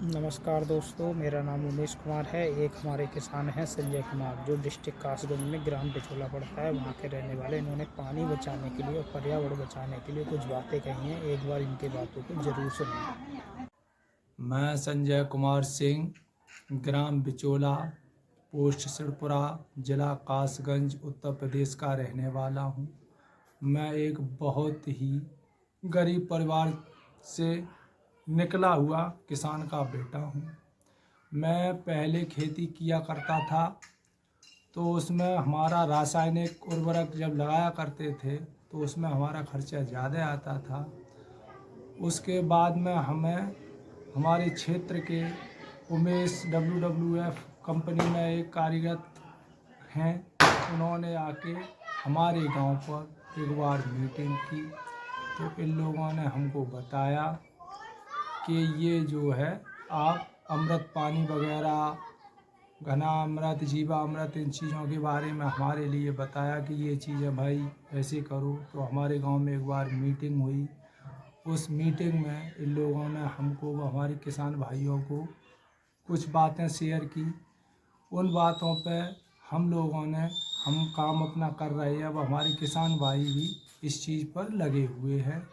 नमस्कार दोस्तों, मेरा नाम उमेश कुमार है। एक हमारे किसान हैं संजय कुमार, जो डिस्ट्रिक्ट कासगंज में ग्राम बिचौला पड़ता है, वहाँ के रहने वाले। इन्होंने पानी बचाने के लिए और पर्यावरण बचाने के लिए कुछ बातें कही हैं। एक बार इनकी बातों को ज़रूर सुनिए। मैं संजय कुमार सिंह, ग्राम बिचौला, पोस्ट सिरपुरा, जिला कासगंज, उत्तर प्रदेश का रहने वाला हूँ। मैं एक बहुत ही गरीब परिवार से निकला हुआ किसान का बेटा हूँ। मैं पहले खेती किया करता था, तो उसमें हमारा रासायनिक उर्वरक जब लगाया करते थे तो उसमें हमारा खर्चा ज़्यादा आता था। उसके बाद में हमें हमारे क्षेत्र के उमेश WWF कंपनी में एक कार्यरत हैं, उन्होंने आके हमारे गांव पर एक बार मीटिंग की। तो इन लोगों ने हमको बताया कि ये जो है आप अमृत पानी वगैरह, घना अमृत, जीवा अमृत, इन चीज़ों के बारे में हमारे लिए बताया कि ये चीज़ें भाई ऐसे करो। तो हमारे गांव में एक बार मीटिंग हुई। उस मीटिंग में इन लोगों ने हमको, हमारे किसान भाइयों को कुछ बातें शेयर की। उन बातों पे हम काम अपना कर रहे हैं। अब हमारे किसान भाई भी इस चीज़ पर लगे हुए हैं।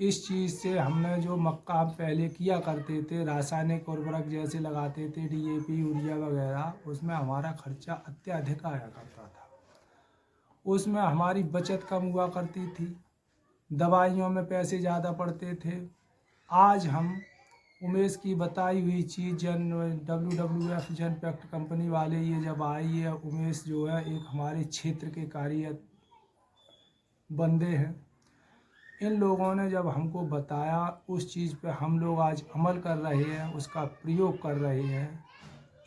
इस चीज़ से हमने जो मक्का हम पहले किया करते थे, रासायनिक उर्वरक जैसे लगाते थे, DAP, यूरिया वगैरह, उसमें हमारा खर्चा अत्यधिक आया करता था। उसमें हमारी बचत कम हुआ करती थी, दवाइयों में पैसे ज़्यादा पड़ते थे। आज हम उमेश की बताई हुई चीज़ WWF जनपैक्ट कंपनी वाले ये जब आई है, उमेश जो है एक हमारे क्षेत्र के कार्य बंदे हैं। इन लोगों ने जब हमको बताया, उस चीज़ पे हम लोग आज अमल कर रहे हैं, उसका प्रयोग कर रहे हैं।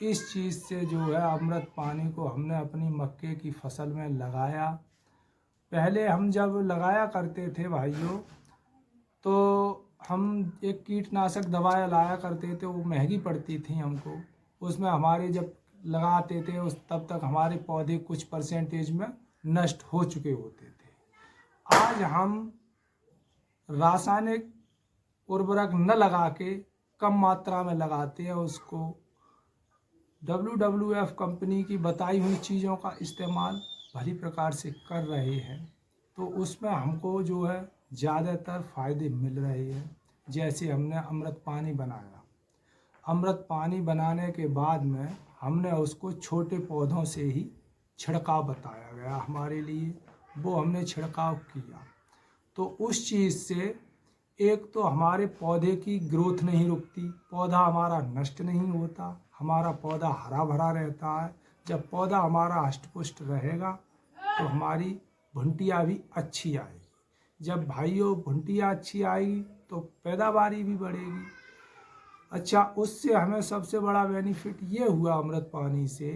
इस चीज़ से जो है अमृत पानी को हमने अपनी मक्के की फसल में लगाया। पहले हम जब लगाया करते थे भाइयों, तो हम एक कीटनाशक दवाएं लाया करते थे, वो महंगी पड़ती थी हमको। उसमें हमारे जब लगाते थे उस तब तक हमारे पौधे कुछ परसेंटेज में नष्ट हो चुके होते थे। आज हम रासायनिक उर्वरक न लगा के कम मात्रा में लगाते हैं, उसको WWF कंपनी की बताई हुई चीज़ों का इस्तेमाल भली प्रकार से कर रहे हैं। तो उसमें हमको जो है ज़्यादातर फ़ायदे मिल रहे हैं। जैसे हमने अमृत पानी बनाया, अमृत पानी बनाने के बाद में हमने उसको छोटे पौधों से ही छिड़काव बताया गया हमारे लिए, वो हमने छिड़काव किया। तो उस चीज़ से एक तो हमारे पौधे की ग्रोथ नहीं रुकती, पौधा हमारा नष्ट नहीं होता, हमारा पौधा हरा भरा रहता है। जब पौधा हमारा हष्ट पुष्ट रहेगा तो हमारी भुंटिया भी अच्छी आएगी। जब भाइयों भुंटिया अच्छी आएगी तो पैदावारी भी बढ़ेगी। अच्छा, उससे हमें सबसे बड़ा बेनिफिट ये हुआ अमृत पानी से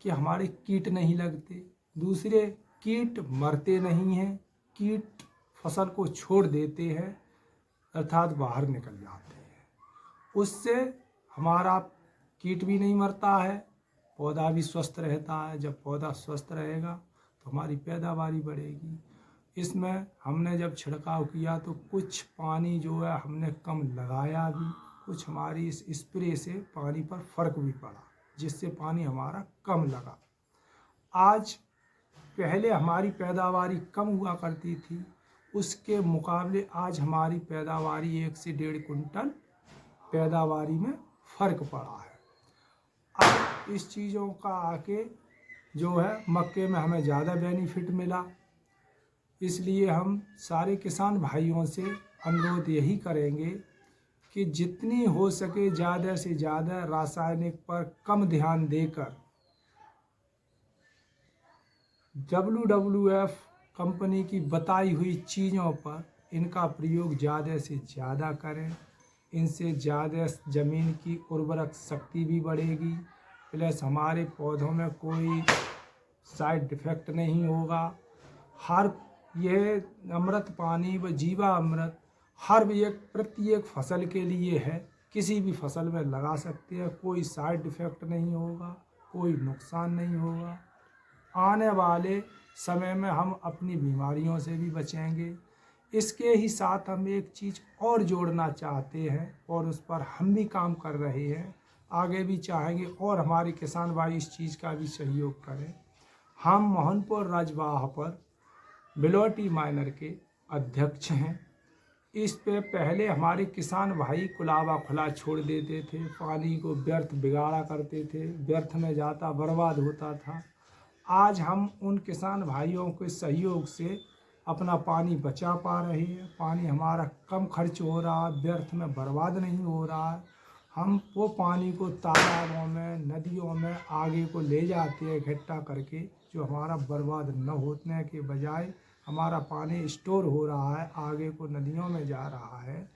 कि हमारे कीट नहीं लगते, दूसरे कीट मरते नहीं हैं, कीट फसल को छोड़ देते हैं, अर्थात बाहर निकल जाते हैं। उससे हमारा कीट भी नहीं मरता है, पौधा भी स्वस्थ रहता है। जब पौधा स्वस्थ रहेगा तो हमारी पैदावारी बढ़ेगी। इसमें हमने जब छिड़काव किया तो कुछ पानी जो है हमने कम लगाया भी, कुछ हमारी इस स्प्रे से पानी पर फर्क भी पड़ा, जिससे पानी हमारा कम लगा। आज पहले हमारी पैदावारी कम हुआ करती थी, उसके मुकाबले आज हमारी पैदावारी 1 से 1.5 कुंटल पैदावारी में फ़र्क पड़ा है। अब इस चीज़ों का आके जो है मक्के में हमें ज़्यादा बेनिफिट मिला। इसलिए हम सारे किसान भाइयों से अनुरोध यही करेंगे कि जितनी हो सके ज़्यादा से ज़्यादा रासायनिक पर कम ध्यान देकर WWF कंपनी की बताई हुई चीज़ों पर इनका प्रयोग ज़्यादा से ज़्यादा करें। इनसे ज़्यादा ज़मीन की उर्वरक शक्ति भी बढ़ेगी, प्लस हमारे पौधों में कोई साइड इफ़ेक्ट नहीं होगा। हर यह अमृत पानी व जीवा अमृत हर एक प्रत्येक फसल के लिए है, किसी भी फसल में लगा सकते हैं, कोई साइड इफ़ेक्ट नहीं होगा, कोई नुकसान नहीं होगा। आने वाले समय में हम अपनी बीमारियों से भी बचेंगे। इसके ही साथ हम एक चीज़ और जोड़ना चाहते हैं और उस पर हम भी काम कर रहे हैं, आगे भी चाहेंगे और हमारे किसान भाई इस चीज़ का भी सहयोग करें। हम मोहनपुर रजवाह पर बिलोटी माइनर के अध्यक्ष हैं। इस पे पहले हमारे किसान भाई कुलाबा खुला छोड़ देते थे, पानी को व्यर्थ बिगाड़ा करते थे, व्यर्थ में जाता बर्बाद होता था। आज हम उन किसान भाइयों के सहयोग से अपना पानी बचा पा रहे हैं, पानी हमारा कम खर्च हो रहा है, व्यर्थ में बर्बाद नहीं हो रहा है। हम वो पानी को तालाबों में, नदियों में आगे को ले जाते हैं इकट्ठा करके, जो हमारा बर्बाद न होने के बजाय हमारा पानी स्टोर हो रहा है, आगे को नदियों में जा रहा है।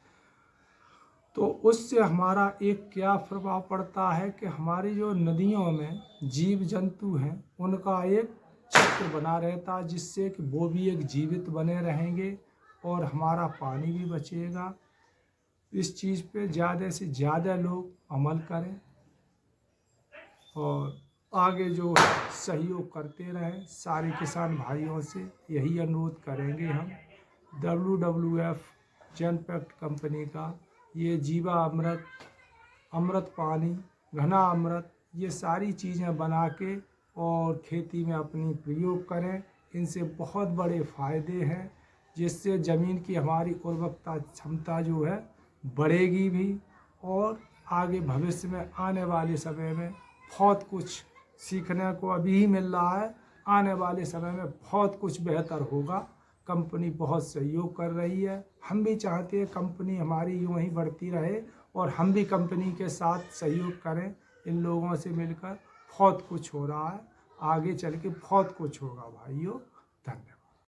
तो उससे हमारा एक क्या प्रभाव पड़ता है कि हमारी जो नदियों में जीव जंतु हैं उनका एक चक्र बना रहता है, जिससे कि वो भी एक जीवित बने रहेंगे और हमारा पानी भी बचेगा। इस चीज़ पे ज़्यादा से ज़्यादा लोग अमल करें और आगे जो सहयोग करते रहें। सारे किसान भाइयों से यही अनुरोध करेंगे हम। WWF जनपैक्ट कंपनी का ये जीवा अमृत, अमृत पानी, घना अमृत, ये सारी चीज़ें बना के और खेती में अपनी प्रयोग करें। इनसे बहुत बड़े फ़ायदे हैं, जिससे ज़मीन की हमारी उर्वरकता क्षमता जो है बढ़ेगी भी और आगे भविष्य में आने वाले समय में बहुत कुछ सीखने को अभी ही मिल रहा है, आने वाले समय में बहुत कुछ बेहतर होगा। कंपनी बहुत सहयोग कर रही है, हम भी चाहते हैं कंपनी हमारी यूँ ही बढ़ती रहे और हम भी कंपनी के साथ सहयोग करें। इन लोगों से मिलकर बहुत कुछ हो रहा है, आगे चल के बहुत कुछ होगा भाइयों। धन्यवाद।